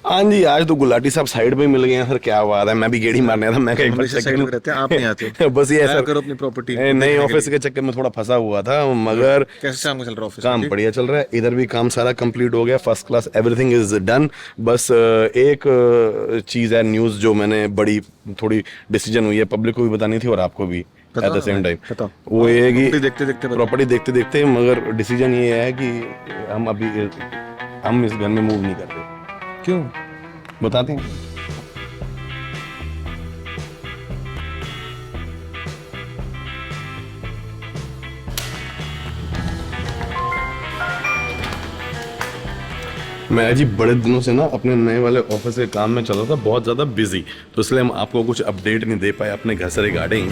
हाँ जी, आज तो गुलाटी साहब साइड पे मिल गए हैं सर, क्या बात है। मैं भी गेड़ी मारने था, मैं कहीं हमेशा साइड में रहते हैं, आप नहीं आते हो। बस ये है आया सर, करो अपनी प्रॉपर्टी नई देखने के ऑफिस लिए। के चक्कर में थोड़ा फंसा हुआ था, मगर कैसे शाम को चल रहा है ऑफिस में? काम ठीक। बढ़िया चल रहा है। इधर भी काम सारा कंप्लीट हो गया, first class, everything is done. बस एक चीज़ है, न्यूज़ जो मैंने बड़ी थोड़ी डिसीजन हुई है, पब्लिक को भी बतानी थी और आपको भी एट बताओ द ना सेम भाई, टाइम। बताओ। वो ये है कि प्रॉपर्टी देखते देखते बताओ। प्रॉपर्टी देखते देखते, मगर डिसीजन ये है कि हम अभी हम इस घर में मूव नहीं करते। क्यों? बताते हैं। मैं जी बड़े दिनों से ना अपने नए वाले ऑफिस के काम में चल रहा था, बहुत ज़्यादा बिजी, तो इसलिए हम आपको कुछ अपडेट नहीं दे पाए अपने घर से रिगार्डिंग।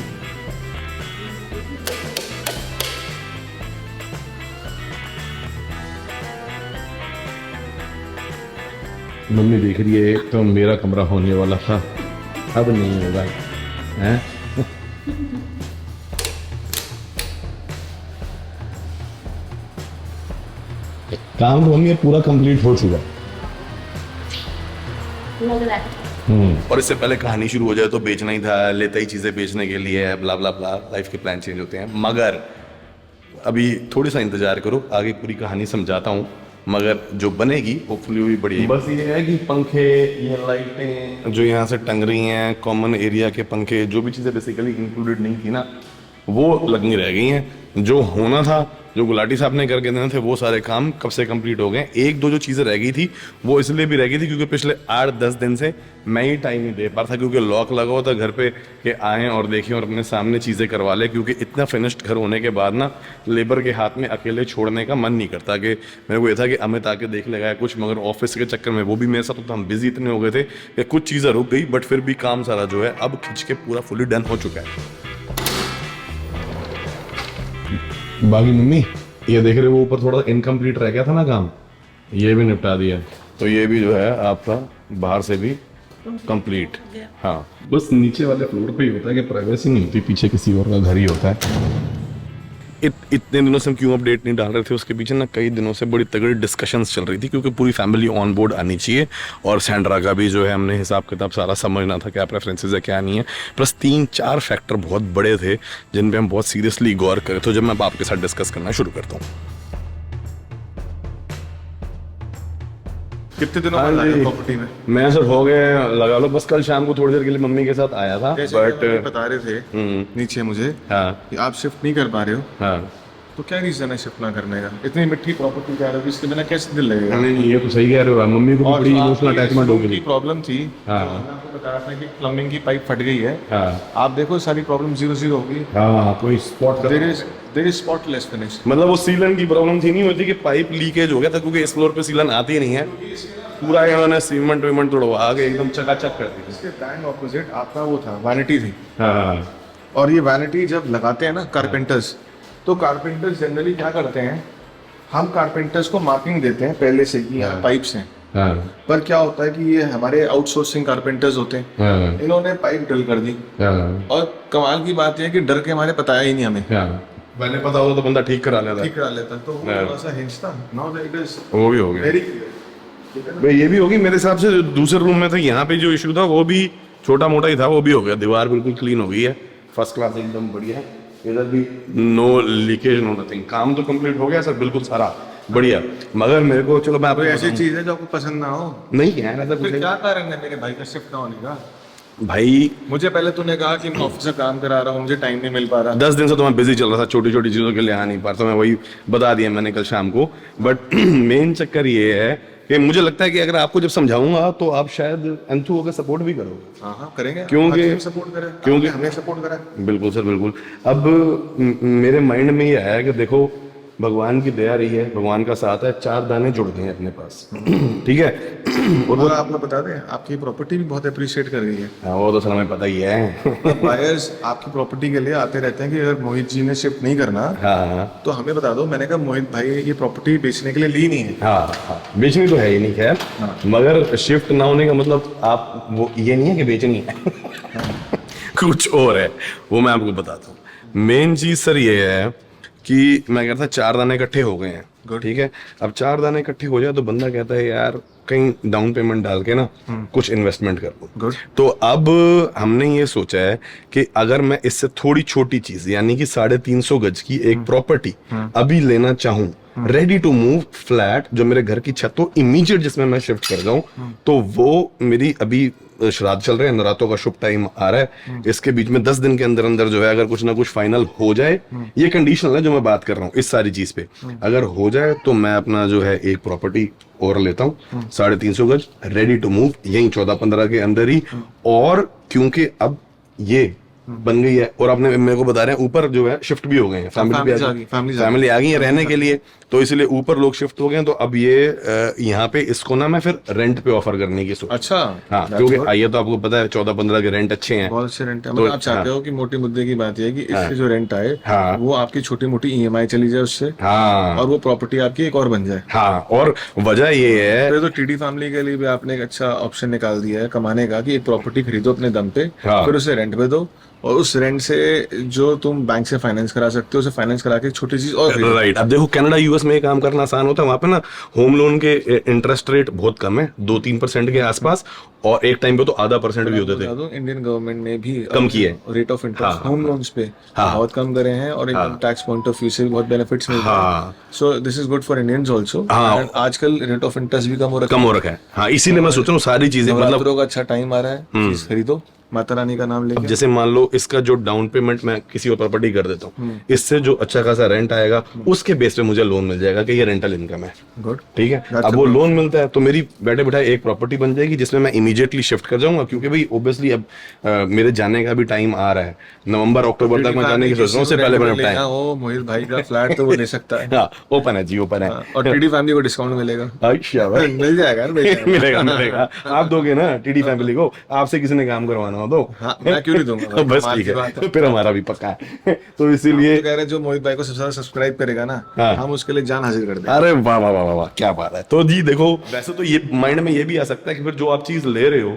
मम्मी देख रही है, तो मेरा कमरा होने वाला था, अब नहीं होगा हैं। काम तो मम्मी पूरा कंप्लीट हो चुका है। और इससे पहले कहानी शुरू हो जाए तो बेचना ही था, लेता ही चीजें बेचने के लिए, ब्ला ब्ला ब्ला, लाइफ के प्लान चेंज होते हैं। मगर अभी थोड़ी सा इंतजार करो, आगे पूरी कहानी समझाता हूँ, मगर जो बनेगी होपफुली वो भी बढ़िया। बस ये है कि पंखे, ये लाइटें जो यहाँ से टंग रही हैं, कॉमन एरिया के पंखे, जो भी चीज़ें बेसिकली इंक्लूडेड नहीं थी ना, वो लगनी रह गई हैं। जो होना था, जो गुलाटी साहब ने करके देने थे, वो सारे काम कब से कंप्लीट हो गए। एक दो जो चीज़ें रह गई थी, वो इसलिए भी रह गई थी क्योंकि पिछले 8-10 दिन से मैं ही टाइम नहीं दे पा रहा था, क्योंकि लॉक लगा हुआ था घर पे कि आएँ और देखें और अपने सामने चीज़ें करवा लें। क्योंकि इतना फिनिश्ड घर होने के बाद ना, लेबर के हाथ में अकेले छोड़ने का मन नहीं करता। कि मेरे को ये था कि अमित आके देख लेगा कुछ, मगर ऑफिस के चक्कर में वो भी मेरे साथ होता, हम बिजी इतने हो गए थे कि कुछ चीज़ें रुक गई। बट फिर भी काम सारा जो है अब खिंच के पूरा फुली डन हो चुका है। बाकी मम्मी ये देख रहे हो, ऊपर थोड़ा इनकम्प्लीट रह गया था ना काम, ये भी निपटा दिया, तो ये भी जो है आपका बाहर से भी कंप्लीट। हाँ, बस नीचे वाले फ्लोर पे ही होता है कि प्राइवेसी नहीं होती, पीछे किसी और का घर ही होता है। इतने दिनों से हम क्यों अपडेट नहीं डाल रहे थे, उसके पीछे ना कई दिनों से बड़ी तगड़ी डिस्कशंस चल रही थी, क्योंकि पूरी फैमिली ऑन बोर्ड आनी चाहिए। और सैंड्रा का भी जो है हमने हिसाब किताब सारा समझना था, क्या प्रेफरेंसेस है क्या नहीं है। प्लस 3-4 फैक्टर बहुत बड़े थे जिन पे हम बहुत सीरियसली गौर करें। तो जब मैं आपके साथ डिस्कस करना शुरू करता हूँ। कितने दिनों हाँ बाद आए जी। प्रॉपर्टी में? मैं सर हो गए, लगा लो, बस कल शाम को थोड़ी देर के लिए मम्मी के साथ आया था, जैसे कि आप बट बता रहे थे नीचे मुझे हाँ कि आप शिफ्ट नहीं कर पा रहे हो, हाँ, तो क्या रीजन है शिफ्ट ना करने का? इतनी मिट्टी प्रॉपर्टी कह रहे हो कि इसके बिना कैसे दिल लगेगा? नहीं ये तो सही कह रहे हो, मम्मी को भी बड़ी इमोशनल अटैचमेंट हो गई। प्रॉब्लम थी, हाँ। तो मैंने आपको बताया था कि प्लम्बिंग की पाइप फट गई है। हाँ आप देखो सारी प्रॉब्लम 0-0 होगी। हाँ, कोई spot there is spotless finish. मतलब वो सीलन की प्रॉब्लम थी, नहीं होती कि पाइप लीकेज हो गया था, क्योंकि इस फ्लोर पे सीलन आती ही नहीं है। पूरा इन्होंने सीमेंट वीमेंट तोड़वा के एकदम चकाचक कर दी। इसके बैंड ऑपोजिट आपका वो था, वैनिटी थी। हाँ और ये वैनिटी जब लगाते हैं ना कारपेंटर्स, तो कारपेंटर्स जनरली क्या करते हैं, हम कारपेंटर्स को मार्किंग देते हैं पहले से कि यहाँ पाइप्स हैं। हाँ पर क्या होता है कि ये हमारे आउटसोर्सिंग कारपेंटर्स होते हैं, हाँ इन्होंने पाइप ड्रिल कर दी। हाँ और कमाल की बात यह है कि डर के हमारे बताया ही नहीं हमें। हाँ, पहले पता होता तो बंदा ठीक करा लेता। ठीक करा लेता, तो वो थोड़ा सा हिंज था। नाउ दैट इट इज वो भी हो गया वेरी भाई, ये भी होगी मेरे हिसाब से। जो दूसरे रूम में था, यहाँ पे जो इशू था वो भी छोटा मोटा ही था, वो भी हो गया। दीवार बिल्कुल क्लीन हो गई है, फर्स्ट क्लास एकदम बढ़िया है। इधर भी नो लीकेज, नो नथिंग। काम तो कंप्लीट हो गया सर, बिल्कुल सारा बढ़िया। मगर मेरे को, चलो मैं आपको कोई ऐसी चीज है जो आपको पसंद ना हो? नहीं है ऐसा कुछ फिर क्या कारण है मेरे भाई का शिफ्ट ना होने का? भाई। मुझे पहले तूने कहा कि मैं ऑफिस से काम करा रहा हूँ, मुझे टाइम नहीं मिल पा रहा। 10 दिन से तो मैं बिजी चल रहा था, छोटी छोटी चीज़ों के लिए आ नहीं पाता, मैं वही बता दिया मैंने कल शाम को। बट मेन चक्कर ये है कि मुझे लगता है कि अगर आपको जब समझाऊंगा तो आप शायद एंथू होकर सपोर्ट भी करोगे। हाँ हाँ करेंगे, क्योंकि सपोर्ट करें, क्योंकि हमें सपोर्ट करा। बिल्कुल सर बिल्कुल। अब मेरे माइंड में ये आया कि देखो, भगवान की दया रही है, भगवान का साथ है, 4 दाने जुड़ गए हैं अपने पास। ठीक है। और आपको बता दें, आपकी प्रॉपर्टी भी बहुत अप्रिशिएट कर गई है। हाँ, वो तो सर हमें पता ही है। बायर्स आपकी प्रॉपर्टी के लिए आते रहते हैं कि अगर मोहित जी ने शिफ्ट नहीं करना हाँ तो हमें बता दो। मैंने कहा मोहित भाई ये प्रॉपर्टी बेचने के लिए ली नहीं है। हाँ हाँ, बेचनी तो है ही नहीं खैर, मगर शिफ्ट ना होने का मतलब आप वो ये नहीं है कि बेचनी है। कुछ और है, वो मैं आपको बताता हूँ। मेन चीज सर ये है कि मैं कहता 4 दाने इकट्ठे हो गए हैं, ठीक है। अब 4 दाने इकट्ठे हो जाए तो बंदा कहता है यार कहीं डाउन पेमेंट डाल के ना कुछ इन्वेस्टमेंट कर लूं। Good. तो अब हमने ये सोचा है कि अगर मैं इससे थोड़ी छोटी चीज यानी कि 350 गज की एक प्रॉपर्टी अभी लेना चाहूं, रेडी टू मूव फ्लैट जो मेरे घर की छत हो इमीडिएट जिसमें मैं शिफ्ट कर जाऊं, तो वो मेरी अभी श्राद्ध चल रहे हैं, नवरात्रों का शुभ टाइम आ रहा है, इसके बीच में 10 दिन के अंदर अंदर जो है अगर कुछ ना कुछ फाइनल हो जाए, ये कंडीशनल है जो मैं बात कर रहा हूँ इस सारी चीज पे, अगर हो जाए तो मैं अपना जो है एक प्रॉपर्टी और लेता हूँ 350 गज, रेडी टू मूव, यही 14-15 के अंदर ही। और क्योंकि अब ये बन गई है और आपने मेरे को बता रहे हैं ऊपर जो है शिफ्ट भी हो गए हैं, फैमिली आ गई है रहने के लिए, तो इसलिए ऊपर लोग शिफ्ट हो गए हैं। तो अब ये यहाँ पे इसको ना मैं फिर रेंट पे ऑफर करने की सोच। अच्छा, हाँ, क्योंकि आइए तो आपको पता है 14-15 के रेंट अच्छे हैं, बहुत अच्छे रेंट है। मतलब आप चाहते हो कि मोटी मुद्दे की बात यह है कि इससे जो रेंट आए वो आपकी छोटी मोटी ईएमआई चली जाए उससे, और वो प्रॉपर्टी आपकी एक और बन जाए। हाँ, और वजह ये है तो टीडी फैमिली के लिए भी आपने एक अच्छा ऑप्शन निकाल दिया है कमाने का, कि एक प्रॉपर्टी खरीदो अपने दम पे, फिर उसे रेंट पे दो, और उस रेंट से जो तुम बैंक से फाइनेंस करा सकते हो उसे फाइनेंस करा के छोटी चीज और राइट। अब देखो कनाडा यूएस में ये काम करना आसान होता है, वहां पे ना होम लोन के इंटरेस्ट रेट बहुत कम है, 2-3% के आसपास, और एक टाइम पे तो 0.5% भी होते थे। इंडियन गवर्नमेंट ने भी कम किए rate of interest home loans पे बहुत कम करे हैं, और income tax point of view से भी बहुत बेनिफिट्स मिलते हैं। So this is good for Indians also. आजकल रेट ऑफ इंटरेस्ट भी कम हो रखा है। हाँ, इसीलिए मैं सोच रहा हूँ सारी चीजें मतलब अच्छा टाइम आ रहा है, चीज खरीदो माता रानी का नाम लेके। जैसे मान लो इसका जो डाउन पेमेंट मैं किसी और प्रॉपर्टी कर देता हूँ, इससे जो अच्छा खासा रेंट आएगा उसके बेस पे मुझे लोन मिल जाएगा कि ये रेंटल इनकम है। गुड, ठीक है। अब वो लोन मिलता है तो मेरी बैठे बैठाए एक प्रॉपर्टी बन जाएगी जिसमें मैं इमीडिएटली शिफ्ट कर जाऊंगा, क्योंकि भाई ऑब्वियसली अब मेरे जाने का भी टाइम आ रहा है, नवंबर-अक्टूबर तक मैं जाने की सोच रहा हूँ, उससे पहले मैंने टाइम। ओ मोहित भाई का फ्लैट तो वो ले सकता है। हाँ, ओपन है जी, ओपन है। और टीडी फैमिली को डिस्काउंट मिलेगा। अच्छा भाई, मिल जाएगा मिलेगा। आप दोगे ना टीडी फैमिली को, आपसे किसी ने काम करवाना हो तो मैं क्यों नहीं दूंगा। बस ठीक है, फिर हमारा भी पक्का है। तो इसीलिए कह रहे हैं जो मोहित भाई को सबसे ज्यादा सब्सक्राइब करेगा ना, हम उसके लिए जान हाजिर कर देंगे। अरे वाह वाह वाह वाह, क्या बात है। तो जी देखो, वैसे तो ये माइंड में ये भी आ सकता है कि फिर जो आप चीज ले रहे हो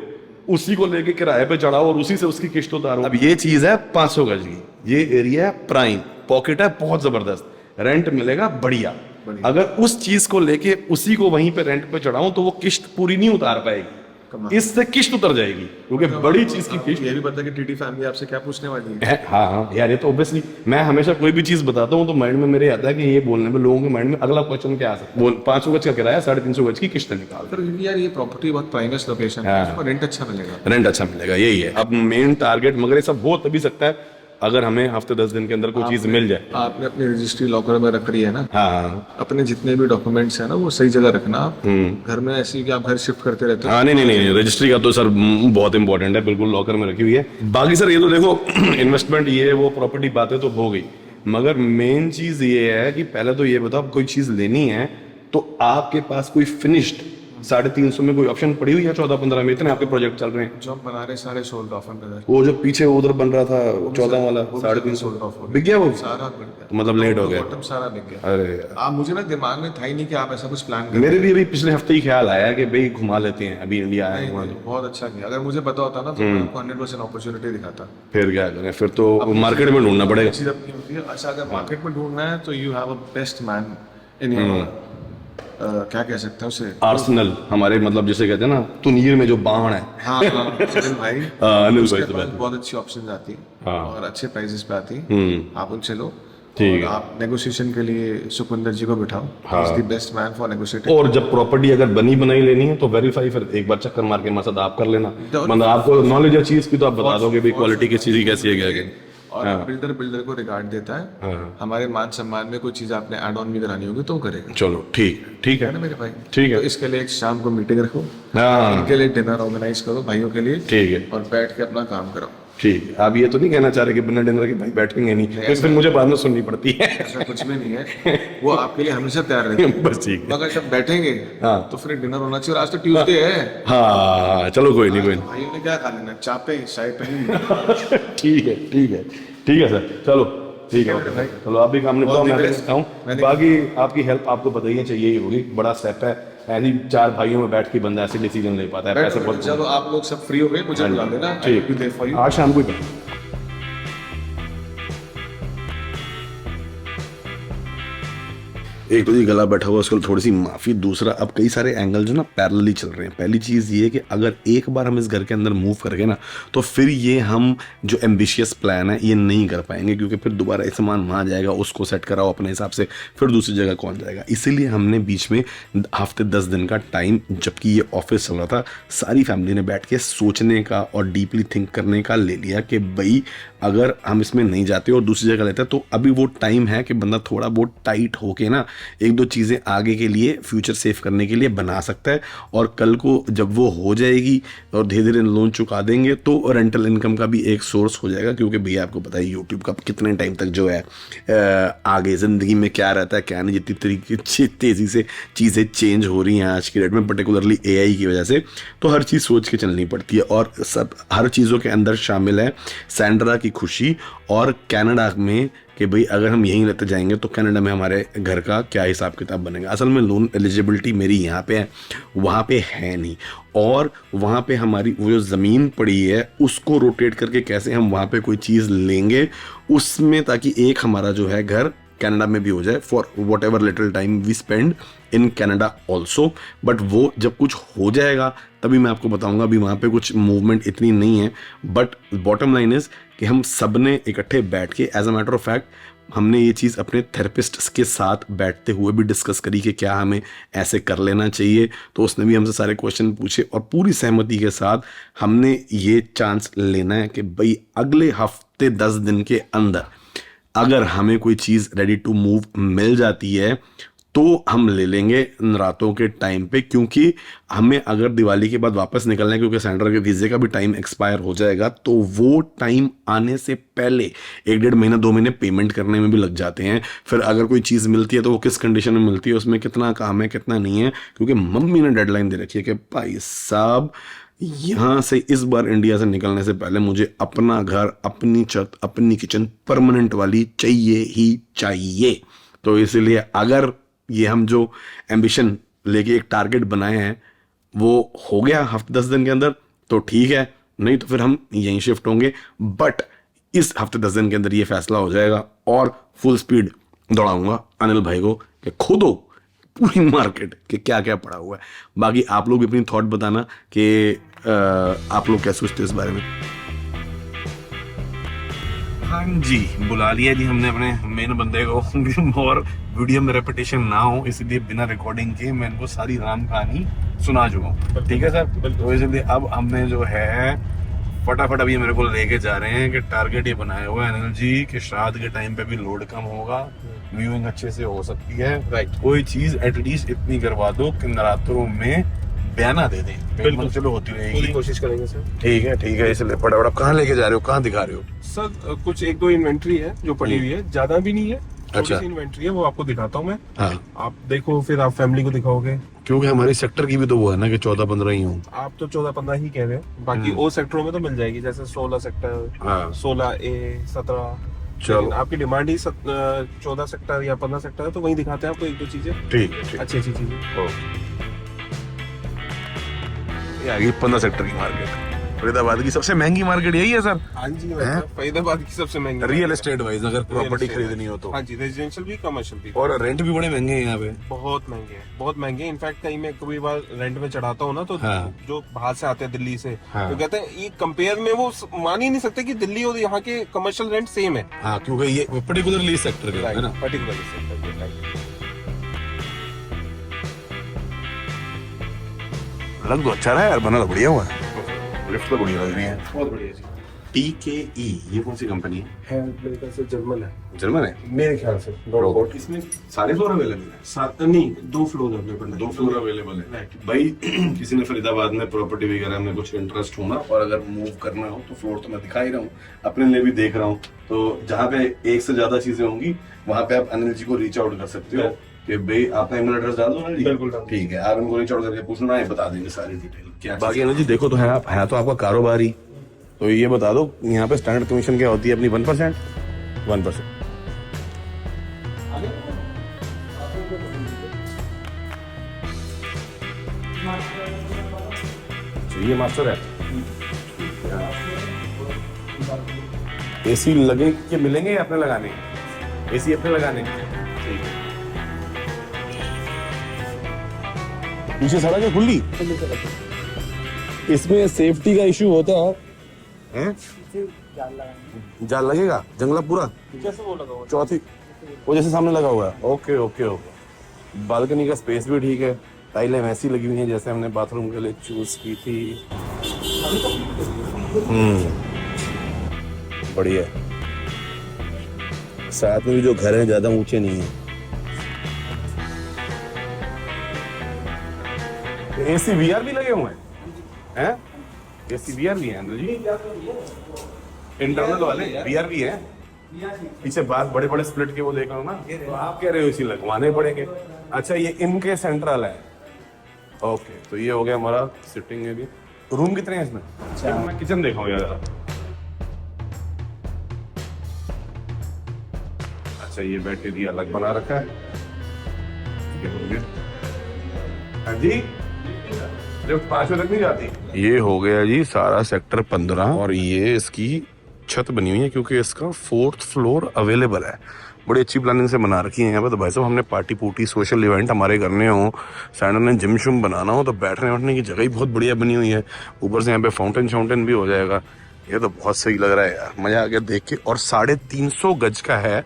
उसी को लेके किराए पे चढ़ाओ और उसी से उसकी किस्त उतारो। अब ये चीज है 500 गज की, ये एरिया है प्राइम, पॉकेट है बहुत जबरदस्त, रेंट मिलेगा बढ़िया। अगर उस चीज को लेके उसी को वहीं पे रेंट पे चढ़ाऊं तो वो किस्त पूरी नहीं उतार पाएगी, इससे किस्त उतर जाएगी, क्योंकि बड़ी चीज की किस्त। ये भी पता है कि टीडी फैमिली आपसे क्या पूछने वाली है। हाँ हाँ यार, ये तो ऑब्वियसली मैं हमेशा कोई भी चीज बताता हूँ तो माइंड में मेरे आता है कि ये बोलने में लोगों के माइंड में अगला क्वेश्चन क्या आ सकता है। 500 गज का किराया, 350 गज की किस्त निकाल। पर यार ये प्रॉपर्टी बहुत प्राइमेस्ट लोकेशन है, रेंट अच्छा मिलेगा। रेंट अच्छा मिलेगा, यही है अब मेन टारगेट। मगर ये सब हो तभी सकता है अगर हमें हफ्ते 10 दिन के अंदर कोई चीज मिल जाए। आपने अपनी रजिस्ट्री लॉकर में रख रही है ना, हाँ, अपने जितने भी डॉक्यूमेंट्स है ना वो सही जगह रखना। आप घर में ऐसी कि आप घर शिफ्ट करते रहते हो। हाँ, नहीं, रजिस्ट्री का तो सर बहुत इंपॉर्टेंट है, बिल्कुल लॉकर में रखी हुई है। बाकी सर ये तो देखो इन्वेस्टमेंट ये वो प्रॉपर्टी बातें तो हो गई, मगर मेन चीज ये है कि पहले तो ये बताओ कोई चीज लेनी है तो आपके पास कोई फिनिश्ड 350 में कोई ऑप्शन पड़ी हुई है? 14-15 में इतने आपके प्रोजेक्ट चल रहे हैं जो हम बना रहे सारे सोल्ड ऑफ हैं। वो जो पीछे उधर बन रहा था 14 वाला 350 बिक गया, वो सारा बिक गया, तो मतलब लेट हो गया। बॉटम सारा बिक गया। अरे आप मुझे ना दिमाग में था ही नहीं कि आप ऐसा कुछ प्लान करें। मेरे भी अभी पिछले हफ्ते ही ख्याल आया कि भाई घुमा लेते हैं, अभी इंडिया आए हैं। बहुत अच्छा किया, अगर मुझे पता होता ना तो मैं आपको 100% अपॉर्चुनिटी दिखाता। फिर क्या करें, फिर तो मार्केट में ढूंढना पड़ेगा। चीज अपनी होती है। अच्छा, अगर मार्केट में ढूंढना है तो you have a best man in your क्या कह सकते हैं उसे, आर्सेनल हमारे, मतलब जिसे कहते हैं ना तुनीर में जो बाण है। हाँ अनिल भाई, अनिल भाई उसके पास बहुत अच्छी ऑप्शन आती है और अच्छे प्राइसेस पे आती है। आप उनसे लो, ठीक है। आप नेगोशिएशन के लिए सुखविंदर जी को बिठाओ, is the best man for negotiating. और जब प्रॉपर्टी अगर बनी बनाई लेनी है तो वेरीफाई फिर एक बार चक्कर मार के हमारे साथ आप कर लेना, मतलब आपको नॉलेज है चीज की तो आप बता दोगे भाई क्वालिटी किस चीज की कैसी है क्या। और बिल्डर को रिगार्ड देता है। हमारे मान सम्मान में कोई चीज आपने ऐड ऑन भी करानी होगी तो वो करेगा। चलो ठीक है ना मेरे भाई, ठीक है। तो इसके लिए एक शाम को मीटिंग रखो, हाँ, इनके लिए डिनर ऑर्गेनाइज करो भाइयों के लिए, ठीक है, और बैठ के अपना काम करो। ठीक है। आप ये तो नहीं कहना चाह रहे कि बिना डिनर के भाई बैठेंगे नहीं, तो फिर मुझे बाद में सुननी पड़ती है। ऐसा कुछ भी नहीं है, वो आपके लिए हमेशा तैयार रहते हैं। बस ठीक है, मगर जब बैठेंगे तो फिर डिनर होना चाहिए। और आज तो ट्यूसडे है। हाँ चलो कोई नहीं भाइयों ने क्या खा लेना, चापे चाय पे। ठीक है सर, चलो ठीक है भाई, चलो आप भी काम निपटाओ, मैं भी निपटाऊं। बाकी आपकी हेल्प आपको पता ही है चाहिए ही होगी, बड़ा स्टेप है, ऐसी 4 भाइयों में बैठ के बंदा ऐसे डिसीजन ले पाता है। पैसे बहुत, चलो आप लोग सब फ्री हो गए, मुझे बुला देना, ठीक, आज शाम को ही। एक तो ये गला बैठा हुआ, उसको थोड़ी सी माफ़ी। दूसरा, अब कई सारे एंगल जो ना पैरेलली चल रहे हैं। पहली चीज़ ये है कि अगर एक बार हम इस घर के अंदर मूव कर गए ना, तो फिर ये हम जो एम्बिशियस प्लान है ये नहीं कर पाएंगे, क्योंकि फिर दोबारा एक सामान वहाँ जाएगा, उसको सेट कराओ अपने हिसाब से, फिर दूसरी जगह कौन जाएगा। इसीलिए हमने बीच में हफ्ते 10 दिन का टाइम, जबकि ये ऑफिस चल रहा था, सारी फैमिली ने बैठ के सोचने का और डीपली थिंक करने का ले लिया कि भाई अगर हम इसमें नहीं जाते और दूसरी जगह लेते हैं, तो अभी वो टाइम है कि बंदा थोड़ा बहुत टाइट होके ना एक दो चीज़ें आगे के लिए, फ्यूचर सेव करने के लिए बना सकता है। और कल को जब वो हो जाएगी और धीरे धीरे लोन चुका देंगे, तो रेंटल इनकम का भी एक सोर्स हो जाएगा। क्योंकि भैया आपको पता है यूट्यूब का कितने टाइम तक जो है आगे ज़िंदगी में क्या रहता है क्या नहीं, जितनी तरीके तेज़ी से चीज़ें चेंज हो रही हैं आज की डेट में, पर्टिकुलरली AI की वजह से, तो हर चीज़ सोच के चलनी पड़ती है। और सब हर चीज़ों के अंदर शामिल है सैंड्रा की खुशी और कनाडा में, कि भाई अगर हम यहीं लेते जाएंगे तो कनाडा में हमारे घर का क्या हिसाब किताब बनेगा। असल में लोन एलिजिबिलिटी मेरी यहाँ पे है, वहाँ पे है नहीं। और वहाँ पे हमारी वो जो ज़मीन पड़ी है उसको रोटेट करके कैसे हम वहाँ पे कोई चीज़ लेंगे उसमें, ताकि एक हमारा जो है घर कनाडा में भी हो जाए for whatever little time we spend in Canada also. But वो जब कुछ हो जाएगा तभी मैं आपको बताऊंगा। अभी वहाँ पे कुछ मूवमेंट इतनी नहीं है। बट बॉटम लाइन इज़ कि हम सब ने इकट्ठे बैठ के, as a matter of fact, हमने ये चीज़ अपने थेरेपिस्ट के साथ बैठते हुए भी डिस्कस करी कि क्या हमें ऐसे कर लेना चाहिए। तो उसने भी हमसे सारे क्वेश्चन पूछे और पूरी सहमति के साथ हमने ये चांस लेना है कि भाई अगले हफ्ते 10 दिन के अंदर अगर हमें कोई चीज़ रेडी टू मूव मिल जाती है तो हम ले लेंगे रातों के टाइम पे। क्योंकि हमें अगर दिवाली के बाद वापस निकलना है, क्योंकि सैंड्रा के वीज़े का भी टाइम एक्सपायर हो जाएगा, तो वो टाइम आने से पहले 1-1.5 महीना 2 महीने पेमेंट करने में भी लग जाते हैं। फिर अगर कोई चीज़ मिलती है तो वो किस कंडीशन में मिलती है, उसमें कितना काम है कितना नहीं है। क्योंकि मम्मी ने डेडलाइन दे रखी है कि भाई साहब यहाँ से इस बार इंडिया से निकलने से पहले मुझे अपना घर, अपनी छत, अपनी किचन परमानेंट वाली चाहिए ही चाहिए। तो इसीलिए अगर ये हम जो एम्बिशन लेके एक टारगेट बनाए हैं वो हो गया हफ्ते 10 दिन के अंदर तो ठीक है, नहीं तो फिर हम यहीं शिफ्ट होंगे। बट इस हफ्ते 10 दिन के अंदर ये फैसला हो जाएगा और फुल स्पीड दौड़ाऊंगा अनिल भाई को कि खोदो पूरी मार्केट कि क्या क्या पड़ा हुआ है। बाकी आप लोग भी अपनी थॉट बताना कि आप लोग क्या सोचते हैं इस बारे में। हाँ जी, बुला लिया जी हमने अपने मेन बंदे को और वीडियो में रेपिटेशन ना हो इसलिए बिना रिकॉर्डिंग के मैं इनको सारी राम कहानी सुना चुका हूँ। ठीक है सर, तो इसलिए अब हमने जो है फटाफट अभी मेरे को लेके जा रहे हैं कि टारगेट ये बनाया हुआ है अनिल जी कि श्राद्ध के टाइम पे भी लोड कम होगा, व्यूइंग अच्छे से हो सकती है। राइट, कोई चीज एटलीस्ट इतनी करवा दो कि नवरात्रों में बयाना दे दें। बिल्कुल, चलो होती रहेगी, कोशिश करेंगे सर। ठीक है, इसलिए फटाफट कहाँ लेके जा रहे हो, कहाँ दिखा रहे हो? सर कुछ 1-2 इन्वेंट्री है जो पड़ी हुई है, ज्यादा भी नहीं है, थोड़ी अच्छा। सी इन्वेंट्री है, वो आपको दिखाता हूँ मैं। हाँ, आप देखो, फिर आप फैमिली को दिखाओगे। क्योंकि हमारी सेक्टर की भी तो वो है ना कि 14-15 ही हूँ। आप तो 14-15 ही कह रहे हो, बाकी और सेक्टरों में तो मिल जाएगी, जैसे 16 सेक्टर, हाँ, 16A, 17। चलो आपकी डिमांड ही 14 सेक्टर या 15 सेक्टर है, तो वहीं दिखाते हैं आपको 1-2 चीजें, ठीक है, अच्छी अच्छी चीजें। ये आ गई 15 सेक्टर की मार्केट। फरीदाबाद की सबसे महंगी मार्केट यही है सर? हाँ जी, फरीदाबाद की सबसे महंगी रियल एस्टेट वाइज अगर प्रॉपर्टी खरीदनी हो तो? हाँ जी, रेजिडेंशियल भी, कमर्शियल भी। और रेंट भी बड़े महंगे हैं यहाँ पे? बहुत महंगे हैं, बहुत महंगे हैं। इनफैक्ट कहीं मैं कभी बार रेंट में चढ़ाता हूँ ना, तो हाँ। जो बाहर से आते हैं दिल्ली से, हाँ। तो कहते हैं ये कंपेयर में वो मान ही नहीं सकते कि दिल्ली और यहाँ के कमर्शियल रेंट सेम है। हाँ, क्योंकि ये पर्टिकुलरली इस सेक्टर के है ना। लग तो अच्छा रहा है यार, बना तो बढ़िया हुआ है, लिफ्ट तो बढ़िया लग रही है। बहुत बढ़िया जी। TKE ये कौन सी कंपनी है? मेरे ख्याल से जर्मन है, जर्मन है मेरे ख्याल से। इसमें सारे फ्लोर अवेलेबल है? 7 नहीं, 2 फ्लोर अवेलेबल है। 2 फ्लोर अवेलेबल है। भाई किसी ने फरीदाबाद में प्रॉपर्टी वगैरह में कुछ इंटरेस्ट हो ना, और अगर मूव करना हो तो फ्लोर तो मैं दिखा ही रहा हूँ, अपने लिए भी देख रहा हूँ। तो जहाँ पे एक से ज्यादा चीजें होंगी वहाँ पे आप अनिल जी को रीच आउट कर सकते हो कि भाई आपका ईमेल एड्रेस डाल दो ना जी। बिल्कुल, ठीक है, आप इनको रीच आउट करके पूछना है, बता देंगे सारी डिटेल क्या। बाकी अनिल जी देखो तो है तो आपका कारोबार ही, तो ये बता दो यहाँ पे स्टैंडर्ड कमीशन क्या होती है अपनी? 1%। 1%। ये मास्टर है। एसी लगे के मिलेंगे या अपने लगाने? एसी अपने लगाने? ठीक है। पीछे सड़क है खुली, इसमें सेफ्टी का इशू होता है? जाल लगेगा जंगला पूरा चौथी वो जैसे सामने लगा हुआ है। ओके ओके ओके, बालकनी का स्पेस भी ठीक है, टाइलें वैसी लगी हुई हैं जैसे हमने बाथरूम के लिए चूज की थी। बढ़िया। साथ में भी जो घर हैं ज्यादा ऊंचे नहीं है। एसी वीआर भी लगे हुए हैं? एसी वीआर भी है अंदर जी, इंटरनल वाले वीआर भी है। पीछे बात बड़े बड़े स्प्लिट के वो देख रहा हूँ ना, तो आप कह रहे हो इसी लगवाने पड़ेंगे। अच्छा ये इनके सेंट्रल है। ओके तो ये हो गया हमारा सिटिंग एरिया। रूम कितने हैं इसमें? अच्छा मैं किचन देखा हूँ यार। अच्छा ये बेड एरिया अलग बना रखा है। हाँ जी, लिफ्ट 5 तक नहीं जाती। ये हो गया जी सारा सेक्टर 15 और ये इसकी छत बनी हुई है क्योंकि इसका 4th फ्लोर अवेलेबल है। बड़ी अच्छी प्लानिंग से बना रखी है यहाँ पे। तो भाई साहब हमने पार्टी पुर्टी सोशल इवेंट हमारे करने हो, सैंडल ने जिम शुम बनाना हो तो बैठने बैठने की जगह ही बहुत बढ़िया बनी हुई है। ऊपर से यहाँ पे फाउंटेन शाउंटेन भी हो जाएगा। ये तो बहुत सही लग रहा है यार, मजा आ गया देख के। और 350 गज का है।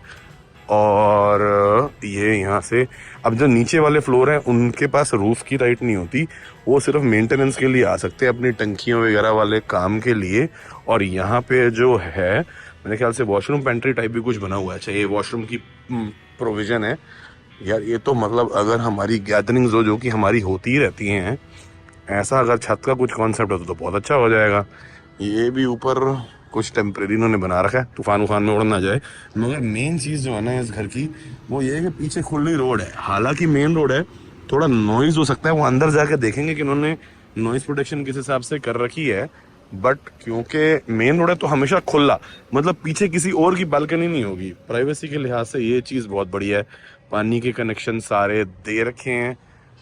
और ये यहाँ से अब जो नीचे वाले फ्लोर हैं उनके पास रूफ की राइट नहीं होती, वो सिर्फ मेंटेनेंस के लिए आ सकते हैं अपनी टंकियों वगैरह वाले काम के लिए। और यहाँ पे जो है मेरे ख्याल से वॉशरूम पेंट्री टाइप भी कुछ बना हुआ है। अच्छा ये वॉशरूम की प्रोविजन है यार। ये तो मतलब अगर हमारी गैदरिंग्स जो कि हमारी होती ही रहती हैं, ऐसा अगर छत का कुछ कॉन्सेप्ट हो तो बहुत अच्छा हो जाएगा। ये भी ऊपर कुछ टेम्परेरी इन्होंने बना रखा है, तूफान उफान में उड़ ना जाए। मगर मेन चीज़ जो है ना इस घर की वो ये है कि पीछे खुली रोड है। हालांकि मेन रोड है, थोड़ा नॉइज हो सकता है, वो अंदर जाकर देखेंगे कि उन्होंने नॉइज प्रोटेक्शन किस हिसाब से कर रखी है। बट क्योंकि मेन रोड है तो हमेशा खुला, मतलब पीछे किसी और की बालकनी नहीं होगी। प्राइवेसी के लिहाज से ये चीज़ बहुत बढ़िया है। पानी के कनेक्शन सारे दे रखे हैं।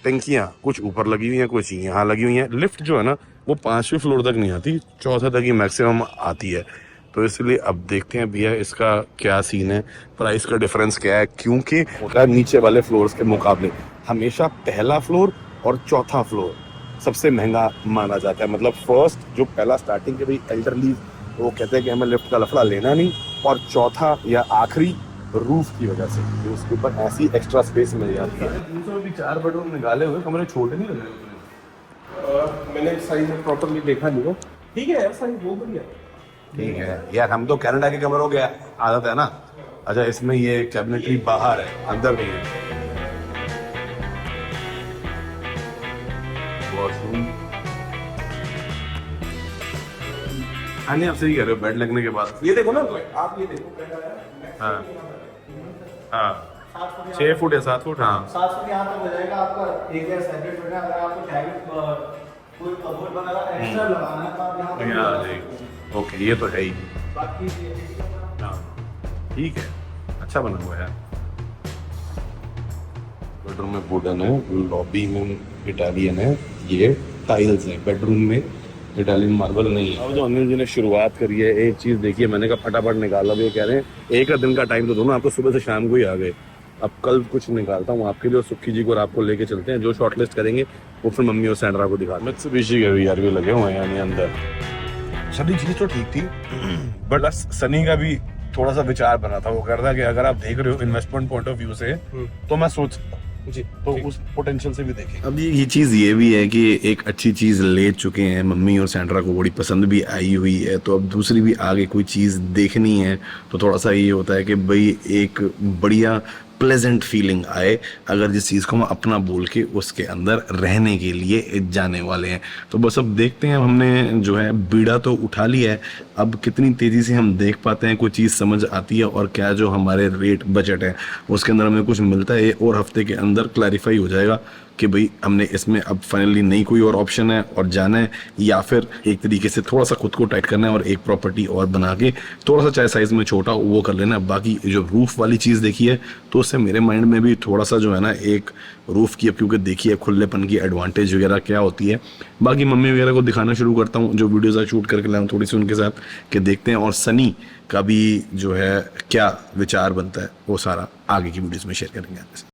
टंकियाँ कुछ ऊपर लगी हुई हैं, कुछ यहाँ लगी हुई हैं। लिफ्ट जो है ना वो 5वें फ्लोर तक नहीं आती, 4था तक ही मैक्सिमम आती है। तो इसलिए अब देखते हैं भैया इसका क्या सीन है, प्राइस का डिफरेंस क्या है। क्योंकि होता है नीचे वाले फ्लोर्स के मुकाबले हमेशा पहला फ्लोर और चौथा फ्लोर सबसे महंगा माना जाता है। मतलब फर्स्ट जो पहला स्टार्टिंग के भाई एल्डरली वो कहते हैं कि हमें लिफ्ट का लफड़ा लेना नहीं, और चौथा या आखिरी रूफ की वजह से कि उसके ऊपर ऐसी एक्स्ट्रा स्पेस मिल जाती है। दूसरों भी 4 बेडरूम निकाले हुए, कमरे छोटे नहीं लगे हुए। मैंने साइज प्रॉपर्ली देखा नहीं हो। ठीक है यार, साइज वो बढ़िया। ठीक है यार, हम तो कनाडा के कमरों के आदत है ना। अच्छा इसमें ये कैबिनेटरी बाहर है, अंदर नहीं है। वॉशरूम हाँ नहीं आप सही कह रहे हो, बेड लगने के बाद ये देखो ना, आप ये देखो। हाँ हाँ 6 फुट या 7 फुट। हाँ 7 फुट यहाँ तक हो जाएगा आपका। एक जगह सेपरेट होना है। अगर आपको टैबलेट कोई कबोर्ड वगैरह एक्स्ट्रा लगाना है तो आप यहाँ तो यहाँ आ जाएगी। ओके ये तो है ही। बाकी हाँ ठीक है, अच्छा बना हुआ है। बेडरूम में वुडन है, लॉबी में इटालियन है, ये टाइल्स है। बेडरूम में इटालियन मार्बल नहीं है। अब जो अनिल जी ने शुरुआत करी है, एक चीज़ देखिए, मैंने कहा फटाफट निकाला। ये कह रहे हैं एक दिन का टाइम तो दो ना, आप तो सुबह से शाम को ही आ गए। अब कल कुछ निकालता हूँ आपके लिए, और सुक्की जी को और आपको लेके चलते हैं। जो शॉर्टलिस्ट करेंगे वो फिर मम्मी और सैंड्रा को दिखा। मित्सुबिशी के भी यार भी लगे हुए हैं यानी अंदर। सभी चीज़ तो ठीक थी, बट सनी का भी थोड़ा सा विचार बना था। वो कह रहा था कि अगर आप देख रहे हो इन्वेस्टमेंट पॉइंट ऑफ व्यू से तो मैं सोच जी, तो उस पोटेंशियल से भी देखें। अब ये चीज़ ये भी है कि एक अच्छी चीज़ ले चुके हैं, मम्मी और सैंड्रा को बड़ी पसंद भी आई हुई है, तो अब दूसरी भी आगे कोई चीज़ देखनी है तो थोड़ा सा ये होता है कि भाई एक बढ़िया प्लेजेंट फीलिंग आए अगर जिस चीज़ को हम अपना बोल के उसके अंदर रहने के लिए जाने वाले हैं। तो बस अब देखते हैं, हमने जो है बीड़ा तो उठा लिया है, अब कितनी तेज़ी से हम देख पाते हैं, कोई चीज़ समझ आती है, और क्या जो हमारे रेट बजट है उसके अंदर हमें कुछ मिलता है। और हफ्ते के अंदर क्लैरिफाई हो जाएगा कि भाई हमने इसमें अब फाइनली नहीं कोई और ऑप्शन है और जाना है, या फिर एक तरीके से थोड़ा सा खुद को टाइट करना है और एक प्रॉपर्टी और बना के थोड़ा सा चाहे साइज में छोटा वो कर लेना है। बाकी जो रूफ वाली चीज़ देखी है तो उससे मेरे माइंड में भी थोड़ा सा जो है ना एक रूफ की, अब क्योंकि देखिए खुलेपन की एडवांटेज वगैरह क्या होती है। बाकी मम्मी वगैरह को दिखाना शुरू करता हूँ, जो वीडियोज़ शूट करके लाऊँ थोड़ी सी उनके साथ, कि देखते हैं और सनी का भी जो है क्या विचार बनता है वो सारा आगे की वीडियोज़ में शेयर करेंगे आपके साथ।